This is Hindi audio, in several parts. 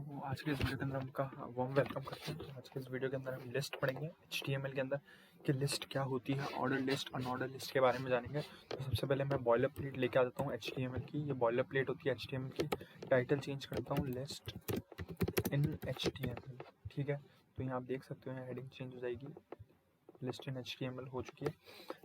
तो आज के इस वीडियो के अंदर आपका वार्म वेलकम करते हैं। आज के इस वीडियो के अंदर हम लिस्ट पढ़ेंगे HTML के अंदर कि लिस्ट क्या होती है, ऑर्डर लिस्ट, अनऑर्डर लिस्ट के बारे में जानेंगे। तो सबसे पहले मैं बॉयलर प्लेट लेके आ जाता हूँ HTML की। ये बॉयलर प्लेट होती है HTML की। टाइटल चेंज करता हूँ लिस्ट इन HTML, ठीक है। तो यहाँ आप देख सकते हो, यहाँ हेडिंग चेंज हो जाएगी, लिस्ट इन HTML हो चुकी है।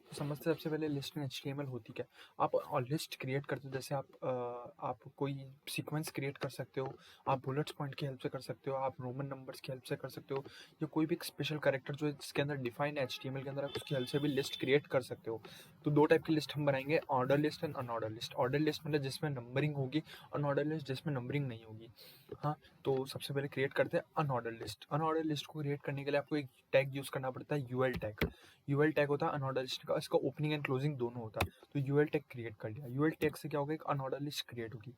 तो समझते सबसे पहले लिस्ट इन HTML होती क्या। आप लिस्ट क्रिएट करते हो, जैसे आप कोई सीक्वेंस क्रिएट कर सकते हो, आप बुलेट्स पॉइंट की हेल्प से कर सकते हो, आप रोमन नंबर्स की हेल्प से कर सकते हो, या कोई भी एक स्पेशल कैरेक्टर जो इसके अंदर डिफाइन है HTML के अंदर, आप उसकी हेल्प से भी लिस्ट क्रिएट कर सकते हो। तो दो टाइप की लिस्ट हम बनाएंगे, order list and unordered list. Order list मतलब जिसमें नंबरिंग होगी, अनऑर्डर लिस्ट जिसमें नंबरिंग नहीं होगी। हाँ, तो सबसे पहले क्रिएट करते हैं अनऑर्डर लिस्ट। अनऑर्डर लिस्ट को क्रिएट करने के लिए आपको एक टैग यूज़ करना पड़ता है, यूएल टैग। यूएल टैग होता है अनऑर्डर लिस्ट का, इसका ओपनिंग एंड क्लोजिंग दोनों होता है। तो यूएल टैग क्रिएट कर लिया, यूएल टैग से क्या होगा, एक अनऑर्डर लिस्ट क्रिएट होगी।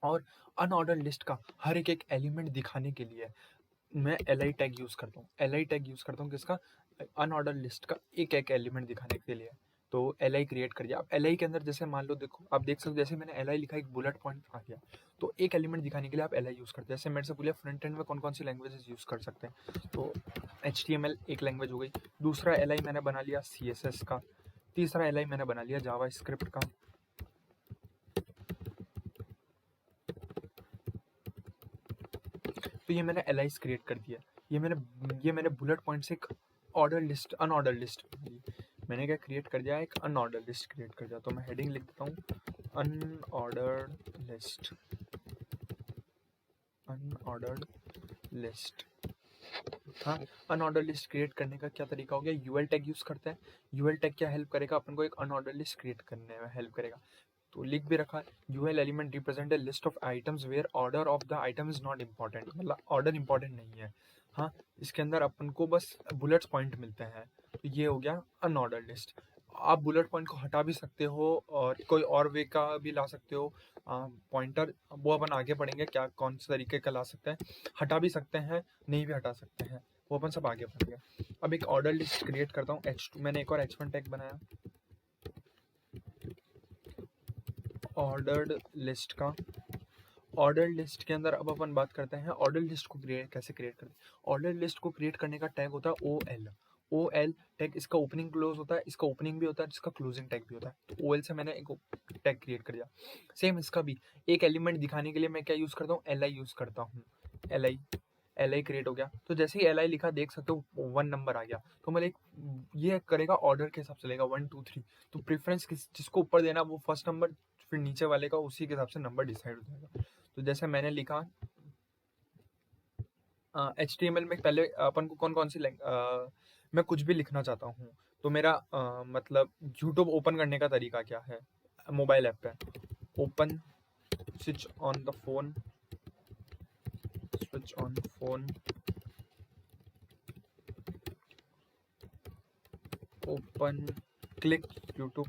और अनऑर्डर लिस्ट का हर एक एलिमेंट दिखाने के लिए मैं एल टैग यूज़ करता हूँ। एल टैग यूज़ करता हूँ किसका, अनऑर्डर लिस्ट का एक एक एलिमेंट दिखाने के लिए। तो एल क्रिएट कर दिया। अब एल के अंदर जैसे मान लो, देखो आप देख सकते हो, जैसे मैंने एल लिखा, एक बुलेट पॉइंट आ गया। तो एक एलिमेंट दिखाने के लिए आप एल यूज़ करते हैं। जैसे मेरे से बोलिए फ्रंट एंड में कौन कौन सी लैंग्वेजेस यूज़ कर सकते हैं, तो HTML एक लैंग्वेज हो गई। दूसरा एल मैंने बना लिया CSS का। तीसरा एल मैंने बना लिया जावा स्क्रिप्ट का। तो ये मैंने एल क्रिएट कर दिया। ये मैंने बुलेट पॉइंट से एक ऑर्डर लिस्ट, अनऑर्डर लिस्ट मैंने क्या क्रिएट कर दिया, एक अनऑर्डर लिस्ट क्रिएट कर दिया। तो मैं हेडिंग लिख देता हूँ अनऑर्डर्ड लिस्ट, अनऑर्डर्ड लिस्ट। हाँ, अनऑर्डर लिस्ट क्रिएट करने का क्या तरीका हो गया, यूएल टैग यूज करते हैं। यूएल टैग क्या हेल्प करेगा अपन को, एक अनऑर्डर लिस्ट क्रिएट करने में हेल्प करेगा। तो लिख भी रखा है, UL element represent a list of items where order of the item is not important, मतलब ऑर्डर इंपॉर्टेंट नहीं है। हाँ, इसके अंदर अपन को बस बुलेट्स पॉइंट मिलते हैं। तो ये हो गया अनऑर्डर लिस्ट। आप बुलेट पॉइंट को हटा भी सकते हो और कोई और वे का भी ला सकते हो। पॉइंटर वो अपन आगे पढ़ेंगे क्या कौन से तरीके का ला सकते हैं, हटा भी सकते हैं, नहीं भी हटा सकते हैं, वो अपन सब आगे पढ़ेंगे। अब एक ऑर्डर लिस्ट क्रिएट करता हूँ H2, मैंने एक और H1 टैग बनाया ऑर्डर्ड लिस्ट का। ऑर्डर लिस्ट के अंदर अब अपन बात करते हैं ऑर्डर लिस्ट को कैसे क्रिएट करते हैं। ऑर्डर लिस्ट को क्रिएट करने का टैग होता है OL टैग। इसका ओपनिंग क्लोज होता है, इसका ओपनिंग भी होता है, इसका क्लोजिंग टैग भी होता है। तो OL से मैंने एक टैग क्रिएट कर दिया। सेम इसका भी एक एलिमेंट दिखाने के लिए मैं क्या यूज करता हूँ, LI यूज करता हूँ। LI क्रिएट हो गया। तो जैसे ही LI लिखा देख सकते हो 1 नंबर आ गया। तो मतलब ये करेगा ऑर्डर के हिसाब से लेगा 1 2 3। तो प्रेफरेंस जिसको ऊपर देना वो फर्स्ट नंबर, फिर नीचे वाले का उसी के हिसाब से नंबर डिसाइड हो जाएगा। तो जैसे मैंने लिखा HTML में पहले अपन को कौन कौन सी मैं कुछ भी लिखना चाहता हूँ, तो मेरा मतलब यूट्यूब ओपन करने का तरीका क्या है, मोबाइल ऐप पे open, switch on the phone, switch on phone, open, click YouTube,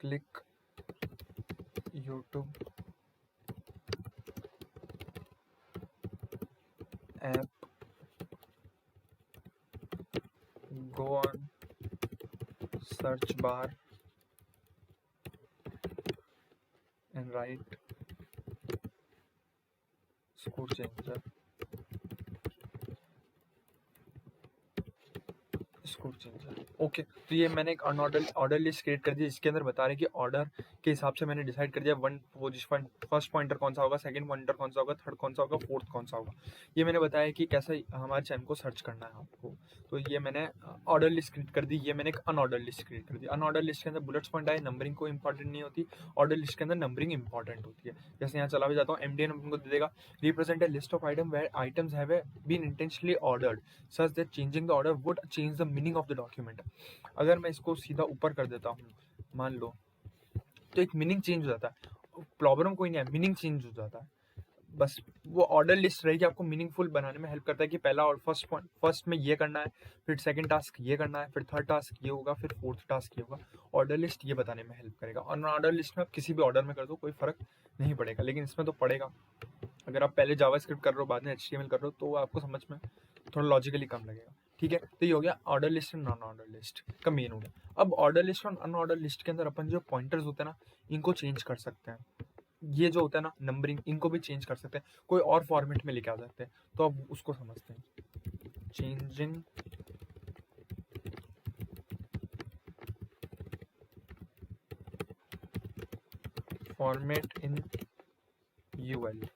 click YouTube app, go on search bar and write score changer, score changer. Okay, तो ये मैंने एक ऑर्डर लिस्ट क्रिएट कर दी, जिसके अंदर बता रहे हैं कि ऑर्डर के हिसाब से मैंने डिसाइड कर दिया वन पोजीशन, फर्स्ट पॉइंटर कौन सा होगा, सेकंड पॉइंटर कौन सा होगा, थर्ड कौन सा होगा, फोर्थ कौन सा होगा। ये मैंने बताया कि कैसे हमारे चैनल को सर्च करना है आपको। तो ये मैंने ऑर्डर लिस्ट क्रिएट कर दी। ये मैंने एक अनऑर्डर लिस्ट क्रिएट कर दी। अनऑर्डर लिस्ट के अंदर बुलेट्स पॉइंट आए, नंबरिंग को इंपॉर्टेंट नहीं होती। ऑर्डर लिस्ट के अंदर नंबरिंग इंपॉर्टेंट होती है। जैसे यहाँ चला भी जाता हूँ, MDN हमको दे देगा represent a list of item where items have been intentionally ordered such that changing the order would change the meaning of the document. अगर मैं इसको सीधा ऊपर कर देता हूँ मान लो, तो एक मीनिंग चेंज हो जाता है। प्रॉब्लम कोई नहीं है, मीनिंग चेंज हो जाता है। बस वो ऑर्डर लिस्ट रहेगी, आपको मीनिंगफुल बनाने में हेल्प करता है कि पहला और फर्स्ट में ये करना है, फिर सेकंड टास्क ये करना है, फिर थर्ड टास्क ये होगा, फिर फोर्थ टास्क ये होगा। ऑर्डर लिस्ट ये बताने में हेल्प करेगा। और ऑर्डर लिस्ट में आप किसी भी ऑर्डर में कर दो कोई फर्क नहीं पड़ेगा, लेकिन इसमें तो पड़ेगा। अगर आप पहले जावास्क्रिप्ट कर रहे हो बाद में HTML कर रहे हो तो आपको समझ में थोड़ा लॉजिकली कम लगेगा, ठीक है। तो ये हो गया order list and non order list का मेन हो गया। अब ऑर्डर लिस्ट और अनऑर्डर लिस्ट के अंदर अपन जो पॉइंटर्स होते हैं ना, इनको चेंज कर सकते हैं। ये जो होता है ना नंबरिंग, इनको भी चेंज कर सकते हैं, कोई और फॉर्मेट में लेके आ सकते हैं। तो अब उसको समझते हैं, changing format in UL.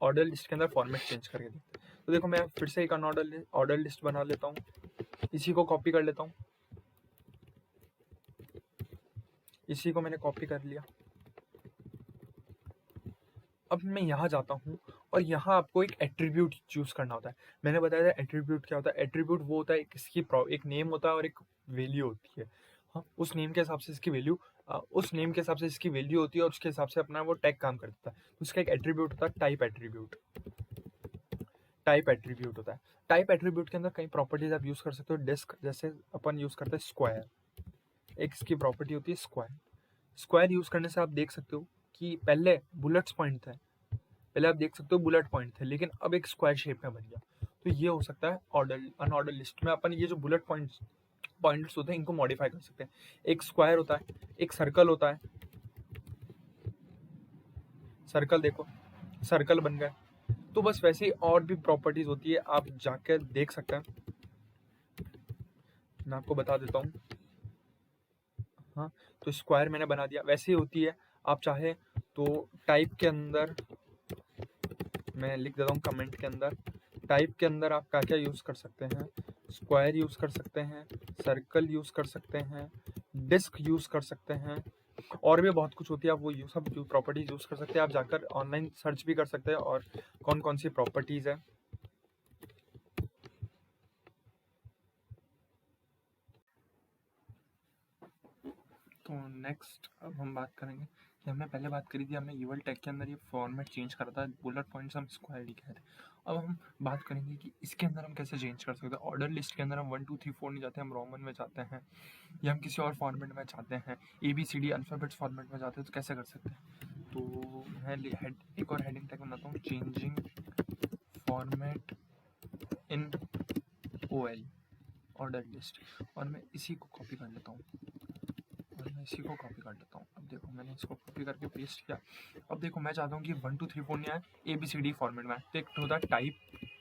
Order list के अंदर फॉर्मेट चेंज करके देखते हैं। तो देखो मैं फिर से एक ऑर्डर लिस्ट बना लेता हूँ, इसी को कॉपी कर लेता हूँ, इसी को मैंने कॉपी कर लिया। अब मैं यहाँ जाता हूँ और यहाँ आपको एक एट्रीब्यूट चूज करना होता है। मैंने बताया था एट्रीब्यूट क्या होता है। एट्रीब्यूट वो होता है इसकी एक नेम होता है और एक वैल्यू होती है। हाँ, उस नेम के हिसाब से इसकी वैल्यू होती है और उसके हिसाब से अपना वो टैग काम कर देता है। तो उसका एक एट्रीब्यूट होता है टाइप एट्रीब्यूट। होता है। टाइप एट्रीब्यूट के अंदर कई प्रॉपर्टीज आप यूज कर सकते हो। डिस्क जैसे अपन यूज करते हैं स्क्वायर, एक इसकी प्रॉपर्टी होती है स्क्वायर। स्क्वायर यूज करने से आप देख सकते हो कि पहले बुलेट्स पॉइंट थे, बुलेट पॉइंट थे, लेकिन अब एक स्क्वायर शेप में बन गया। तो ये हो सकता है अनऑर्डर लिस्ट में अपन ये जो बुलेट पॉइंट्स होते हैं इनको मॉडिफाई कर सकते हैं। एक स्क्वायर होता है, एक सर्कल होता है, सर्कल देखो सर्कल बन गया। तो बस वैसे ही और भी प्रॉपर्टीज होती है, आप जाकर देख सकते हैं, मैं आपको बता देता हूँ। हाँ, तो स्क्वायर मैंने बना दिया, वैसे ही होती है। आप चाहे तो टाइप के अंदर मैं लिख देता हूँ कमेंट के अंदर, टाइप के अंदर आप क्या क्या यूज़ कर सकते हैं। स्क्वायर यूज़ कर सकते हैं, सर्कल यूज़ कर सकते हैं, डिस्क यूज़ कर सकते हैं, और भी बहुत कुछ होती है। आप वो सब जो प्रॉपर्टीज यूज़ कर सकते हैं। आप जाकर ऑनलाइन सर्च भी कर सकते हैं और कौन कौन सी प्रॉपर्टीज़ है। तो नेक्स्ट अब हम बात करेंगे कि हमने पहले बात करी थी, हमने यूएल टैग के अंदर ये फॉर्मेट चेंज करा था, बुलेट पॉइंट्स हम स्क्वायर लिखे थे। अब हम बात करेंगे कि इसके अंदर हम कैसे चेंज कर सकते हैं। ऑर्डर लिस्ट के अंदर हम 1 2 3 4 नहीं जाते, हम रोमन में जाते हैं या हम किसी और फॉर्मेट में चाहते हैं, ABCD अल्फ़ाबेट्स फॉर्मेट में जाते हैं, तो कैसे कर सकते हैं। तो मैं एक और हेडिंग टैग बनाता हूँ, चेंजिंग फॉर्मेट इन OL ऑर्डर लिस्ट, और मैं इसी को कॉपी कर लेता हूँ अब देखो मैंने इसको कॉपी करके पेस्ट किया। अब देखो मैं चाहता हूँ कि 1 2 3 4 नहीं आए, ABCD फॉर्मेट में आए। तो एक होता है टाइप,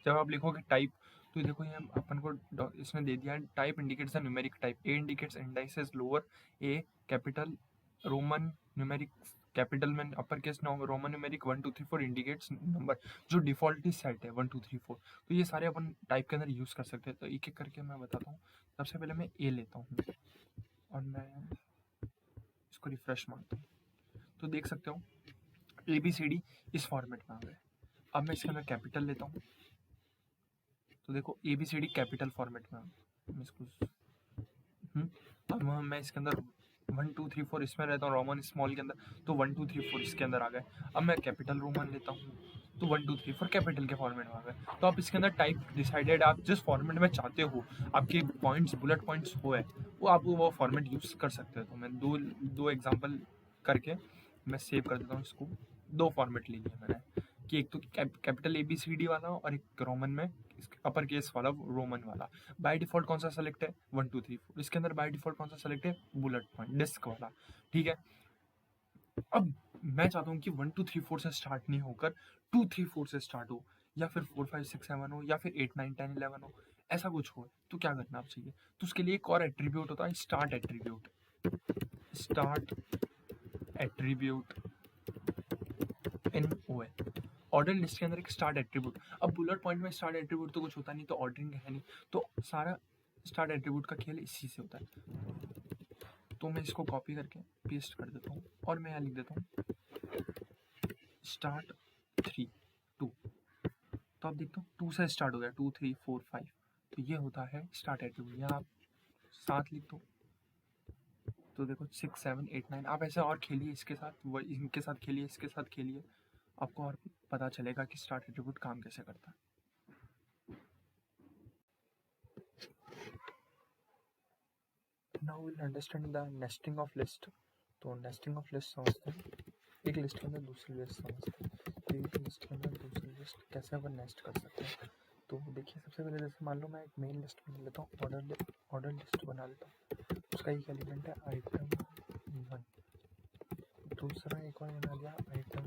जब आप लिखोगे टाइप तो देखो ये अपन को इसने दे दिया है, type indicates a numeric type, A indicates indices lower, A capital roman numeric capital में upper case roman numeric 1 2 3 4 indicates number जो डिफॉल्टली सेट है 1 2 3 4। तो ये सारे अपन टाइप के अंदर यूज़ कर सकते हैं। तो एक एक करके मैं बताता हूँ। सबसे पहले मैं A लेता हूँ और मैं इसको रिफ्रेश मारता हूँ, तो देख सकते हो ABCD इस फॉर्मेट में आ गए। अब मैं इसके अंदर कैपिटल लेता हूँ, तो देखो ABCD कैपिटल फॉर्मेट में आ गया। मैं इसको अब मैं इसके अंदर 1 2 3 4 इसमें रहता हूँ रोमन स्मॉल के अंदर, तो 1 2 3 4 इसके अंदर आ गए। अब मैं कैपिटल रोमन लेता हूँ, तो 1 2 3 4 कैपिटल के फॉर्मेट में आ गए। तो आप इसके अंदर टाइप डिसाइडेड, आप जिस फॉर्मेट में चाहते हो आपके पॉइंट्स बुलेट पॉइंट्स हो है वो आप वो फॉर्मेट यूज़ कर सकते हो। तो मैं दो एग्जाम्पल करके मैं सेव कर देता हूँ इसको। दो फॉर्मेट ले लिए मैंने, कि एक तो कैपिटल ABCD वाला और एक रोमन में अपर केस वाला रोमन वाला। बाय डिफॉल्ट कौन सा सेलेक्ट है 1 2 3 4, इसके अंदर बाय डिफॉल्ट कौन सा सेलेक्ट है बुलेट पॉइंट डिस्क वाला। ठीक है, अब मैं चाहता हूँ कि 1 2 3 4 से स्टार्ट नहीं होकर 2 3 4 से स्टार्ट हो, या फिर 4 5 6 7 हो, या फिर 8 9 10 11 हो, ऐसा कुछ हो। तो क्या करना आप चाहिए, तो उसके लिए एक और एट्रीब्यूट होता है स्टार्ट एट्रीब्यूट इन OL। ऑर्डर लिस्ट के अंदर एक स्टार्ट एट्रीब्यूट। अब बुलेट पॉइंट में स्टार्ट एट्रीब्यूट तो कुछ होता नहीं, तो ऑर्डरिंग है नहीं, तो सारा स्टार्ट एट्रीब्यूट का खेल इसी से होता है। तो मैं इसको कॉपी करके पेस्ट कर देता हूँ और मैं यहाँ लिख देता हूँ स्टार्ट 3 2। तो आप देखते हो 2 से स्टार्ट हो गया, 2 3 4 5। तो ये होता है स्टार्ट एट्रीब्यूट। यहाँ आप 7 लिख दो, तो देखो 6 7 8 9। आप ऐसे और खेलिए इसके साथ, इनके साथ खेलिए, इसके साथ खेलिए, आपको और पता चलेगा कि स्टार्ट एट्रीब्यूट काम कैसे करता है। Now will understand the nesting of list. तो नेस्टिंग ऑफ लिस्ट समझते हैं, एक लिस्ट के अंदर दूसरी लिस्ट समझते हैं। एक लिस्ट के अंदर दूसरी लिस्ट कैसे अपन नेस्ट कर सकते हैं। तो देखिए सबसे पहले जैसे मान लो मैं एक मेन लिस्ट बना लेता हूँ, ऑर्डर लिस्ट बना लेता हूँ। उसका एक एलिमेंट है आइटम 1, दूसरा एक और बना दिया आइटम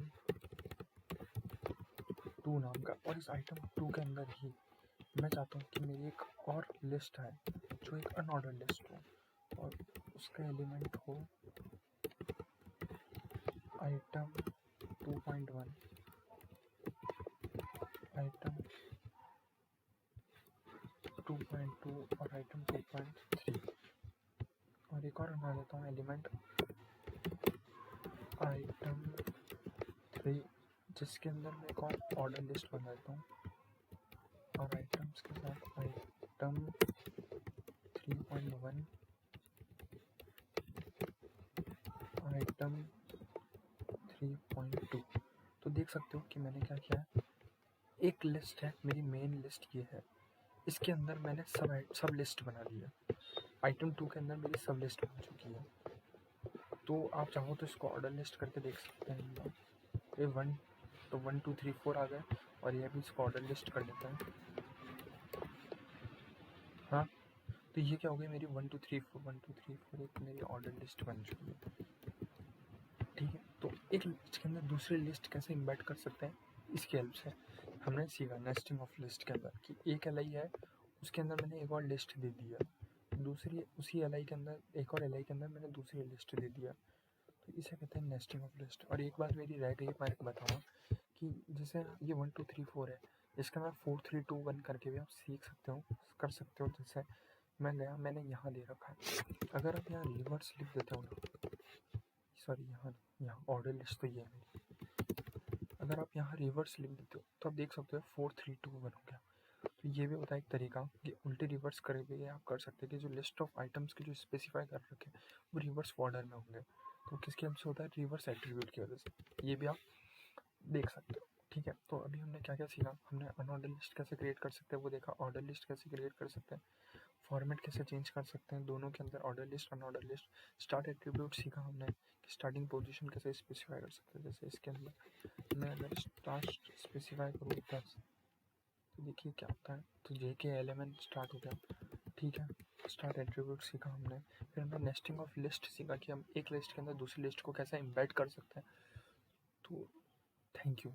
2 नाम का, और इस आइटम 2 के अंदर ही मैं चाहता हूँ कि मेरी एक और लिस्ट है जो एक अनऑर्डर लिस्ट हो, और उसका एलिमेंट हो आइटम 2.1, आइटम 2.2 और आइटम 2.3, और एक और बना देता हूँ एलिमेंट आइटम 3, जिसके अंदर मैं एक और ऑर्डर लिस्ट बना देता हूँ, और आइटम्स के साथ आइटम 3.1, आइटम 3.2। तो देख सकते हो कि मैंने क्या किया है, एक लिस्ट है मेरी मेन लिस्ट ये है, इसके अंदर मैंने सब लिस्ट बना ली है। आइटम 2 के अंदर मेरी सब लिस्ट बन चुकी है। तो आप चाहो तो इसको ऑर्डर लिस्ट करके देख सकते हैं। ये 1 तो 1 2 3 4 आ गए, और ये भी इसको ऑर्डर लिस्ट कर देता है। हाँ, तो ये क्या हो गई मेरी 1 2 3 4 1 2 3 4 एक मेरी ऑर्डर लिस्ट बन चुकी है। ठीक है, तो एक लिस्ट के अंदर दूसरी लिस्ट कैसे इम्बेड कर सकते हैं, इसकी हेल्प से हमने सीखा नेस्टिंग ऑफ लिस्ट के अंदर कि एक एल है, उसके अंदर मैंने एक और लिस्ट दे दी है, दूसरी उसी एल के अंदर एक और एल के अंदर मैंने दूसरी लिस्ट दे दिया, तो इसे कहते हैं नेस्टिंग ऑफ लिस्ट। और एक बात मेरी रह गई, मैं बताऊँगा कि जैसे ये 1 2 3 4 है, इसका मैं 4 3 2 1 करके भी आप सीख सकते हो, कर सकते हो। जैसे मैं गया, मैंने यहाँ दे रखा है, अगर आप यहाँ रिवर्स लिख देते हो ना, सॉरी यहाँ ऑर्डर लिस्ट तो ये है मेरी, अगर आप यहाँ रिवर्स लिख देते हो तो आप देख सकते हो 4 3 2 1 हो गया। तो ये भी होता है एक तरीका कि उल्टे रिवर्स करके आप कर सकते हैं कि जो लिस्ट ऑफ आइटम्स की जो स्पेसिफाई कर रखे हैं वो रिवर्स ऑर्डर में होंगे। तो किसकी हेल्प से होता है, रिवर्स एट्रीब्यूट की वजह से। ये भी आप देख सकते हो। ठीक है, तो अभी हमने क्या क्या सीखा, हमने अनऑर्डर लिस्ट कैसे क्रिएट कर सकते हैं वो देखा, ऑर्डर लिस्ट कैसे क्रिएट कर सकते हैं, फॉर्मेट कैसे चेंज कर सकते हैं दोनों के अंदर, order list unordered list, start attribute सीखा हमने कि स्टार्टिंग पोजीशन कैसे स्पेसिफाई कर सकते हैं। जैसे इसके अंदर मैं अगर स्टार्ट स्पेसिफाई करूँ 10, तो देखिए क्या होता है, तो जे के एलिमेंट स्टार्ट हो गया। ठीक है, स्टार्ट एट्रीब्यूट सीखा हमने, फिर हमने नेस्टिंग ऑफ लिस्ट सीखा कि हम एक लिस्ट के अंदर दूसरी लिस्ट को कैसे एम्बेड कर सकते हैं। तो थैंक यू।